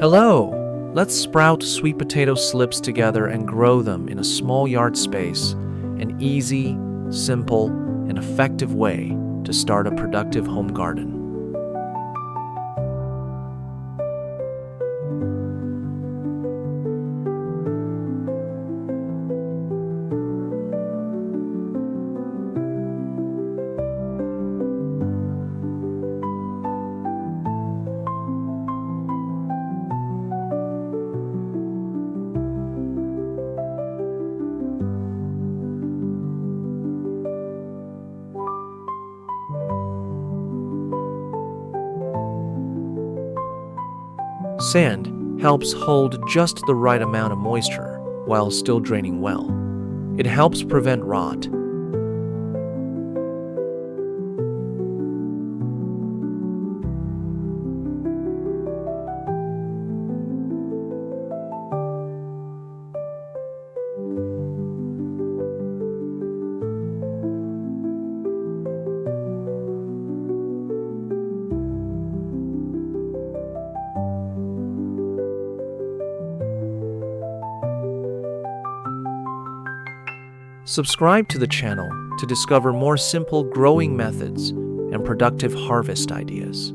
Hello! Let's sprout sweet potato slips together and grow them in a small yard space, an easy, simple, and effective way to start a productive home garden. Sand helps hold just the right amount of moisture while still draining well. It helps prevent rot. Subscribe to the channel to discover more simple growing methods and productive harvest ideas.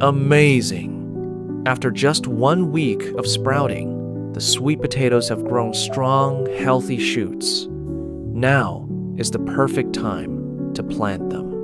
Amazing! After just 1 week of sprouting, the sweet potatoes have grown strong, healthy shoots. Now is the perfect time to plant them.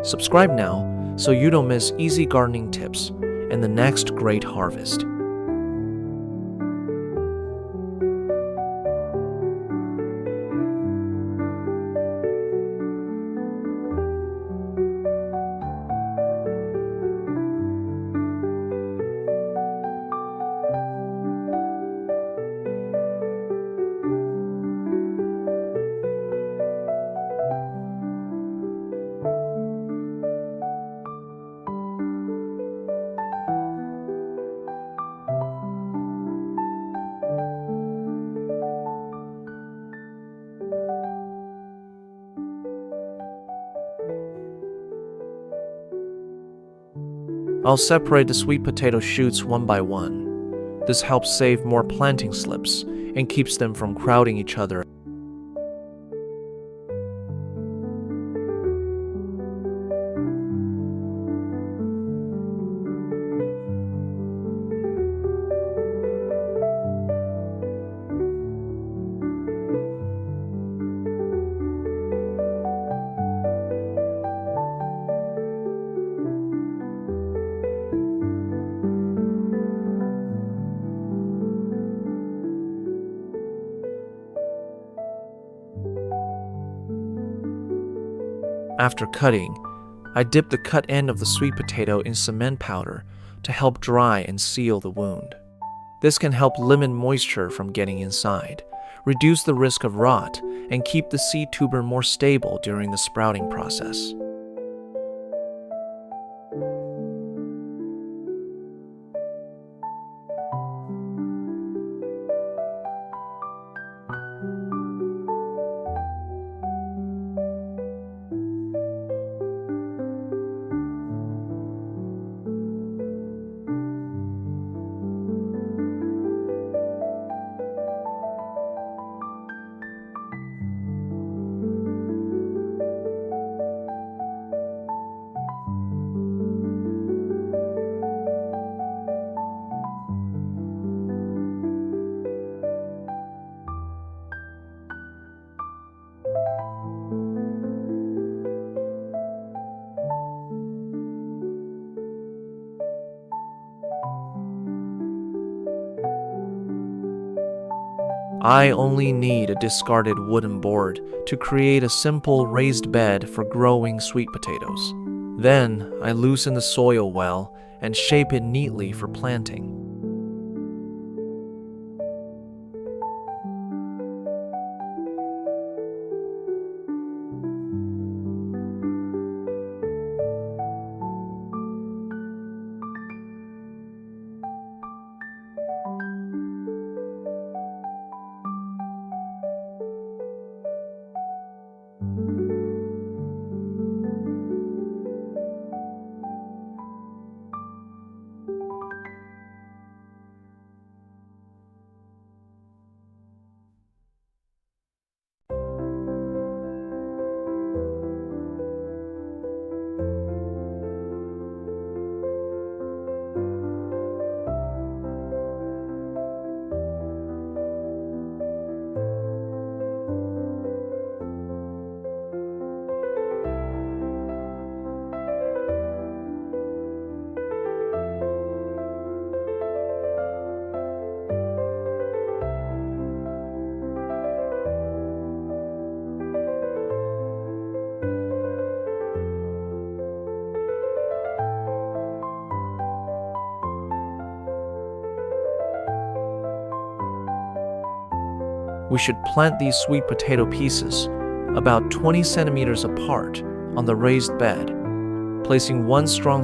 Subscribe now so you don't miss easy gardening tips and the next great harvest. I'll separate the sweet potato shoots one by one. This helps save more planting slips and keeps them from crowding each other. After cutting, I dip the cut end of the sweet potato in cement powder to help dry and seal the wound. This can help limit moisture from getting inside, reduce the risk of rot, and keep the seed tuber more stable during the sprouting process. I only need a discarded wooden board to create a simple raised bed for growing sweet potatoes. Then I loosen the soil well and shape it neatly for planting. We should plant these sweet potato pieces about 20 centimeters apart on the raised bed, placing one strong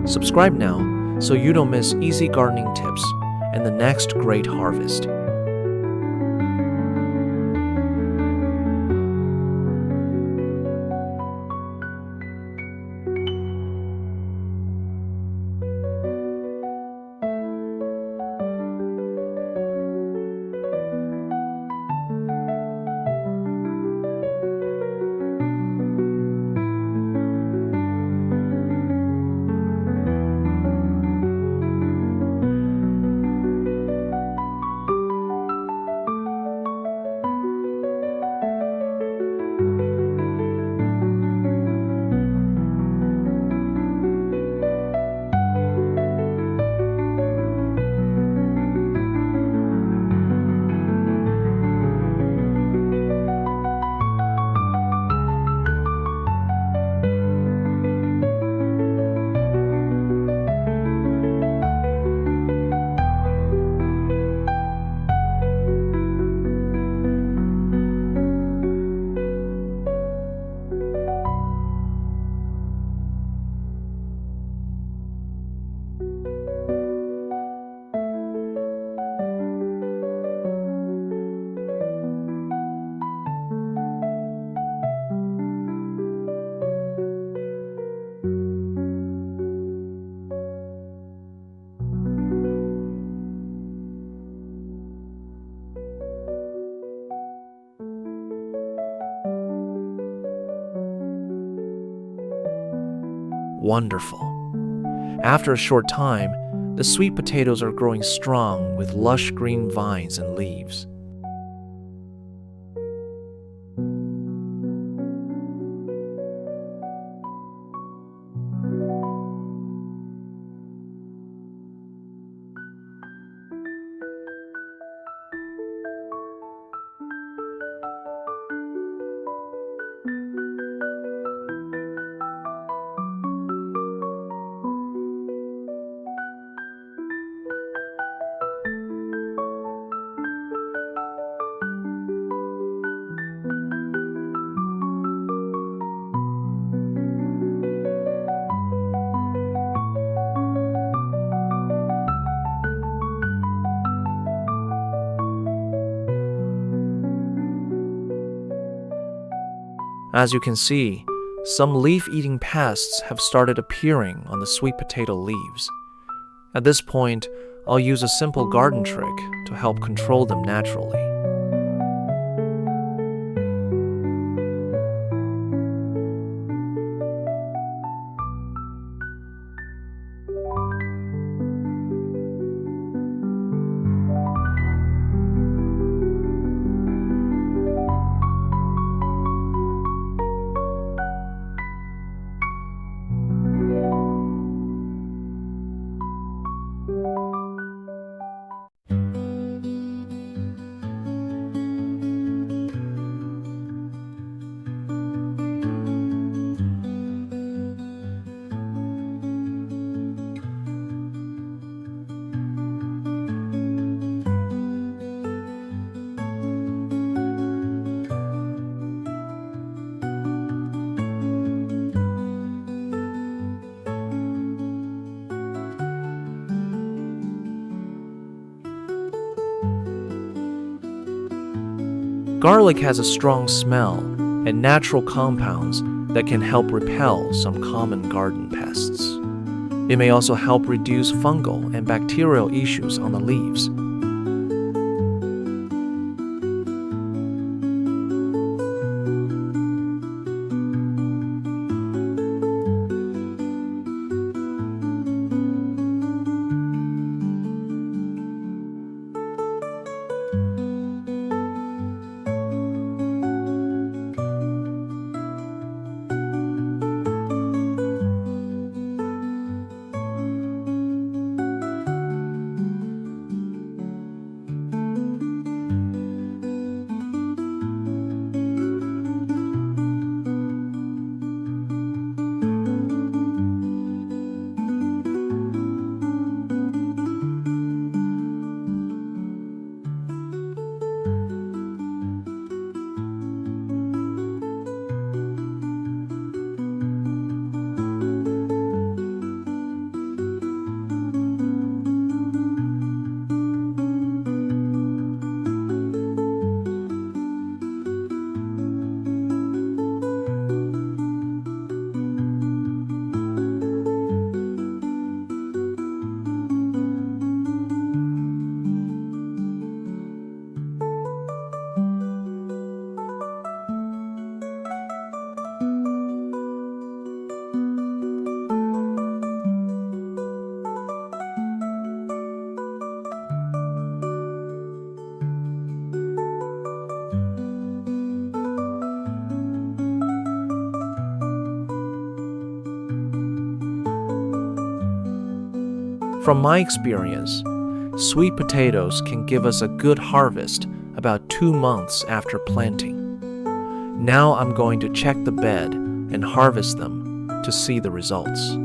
Subscribe now so you don't miss easy gardening tips and the next great harvest. Wonderful. After a short time, the sweet potatoes are growing strong with lush green vines and leaves. As you can see, some leaf-eating pests have started appearing on the sweet potato leaves. At this point, I'll use a simple garden trick to help control them naturally. Garlic has a strong smell and natural compounds that can help repel some common garden pests. It may also help reduce fungal and bacterial issues on the leaves. From my experience, sweet potatoes can give us a good harvest about 2 months after planting. Now I'm going to check the bed and harvest them to see the results.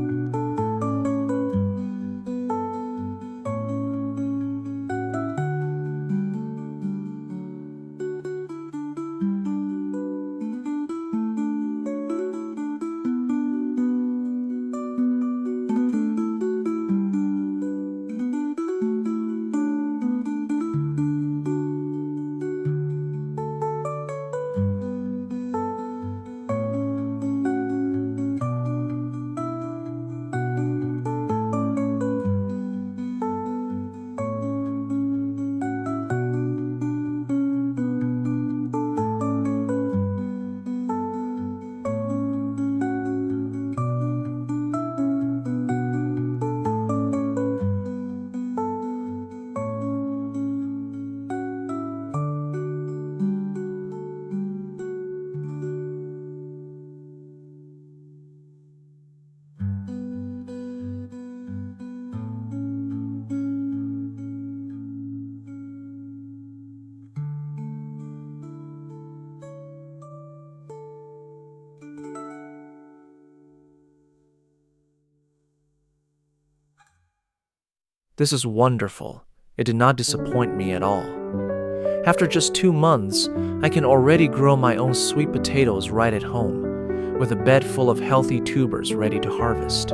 This is wonderful. It did not disappoint me at all. After just 2 months, I can already grow my own sweet potatoes right at home, with a bed full of healthy tubers ready to harvest.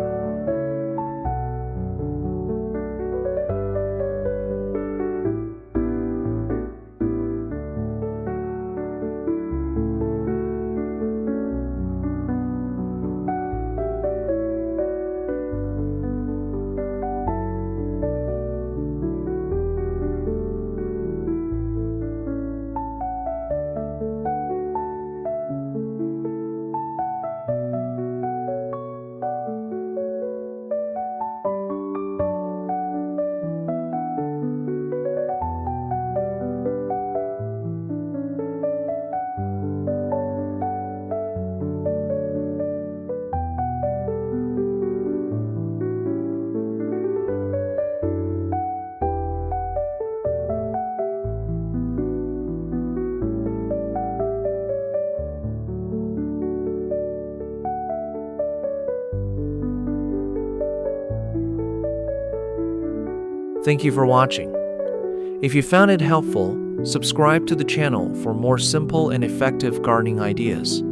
Thank you for watching. If you found it helpful, subscribe to the channel for more simple and effective gardening ideas.